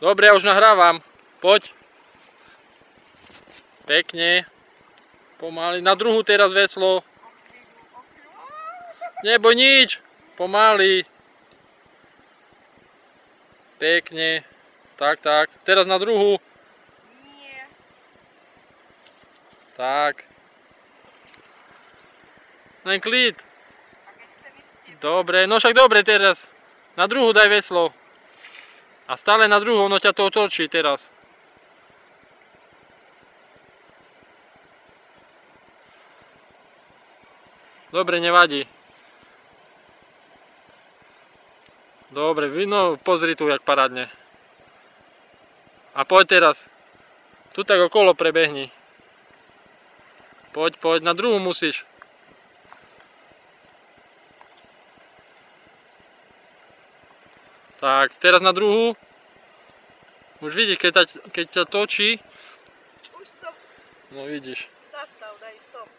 Dobre, ja už nahrávam. Poď. Pekne. Pomaly. Na druhú teraz veslo. Neboj nič. Pomaly. Pekne. Tak, tak. Teraz na druhú. Nie. Tak. Len klid. A keď chce ísť, Dobre, no však dobre teraz. Na druhú daj veslo. A stále na druhú, ono ťa to otočí teraz. Dobre, nevadí. Dobre, no pozri tu, jak parádne. A poď teraz. Tu tak okolo prebehni. Poď, poď, na druhú musíš. Tak, teraz na druhú. Už vidíš, keď ťa točí. už som. No vidíš. Zastav, daj stop.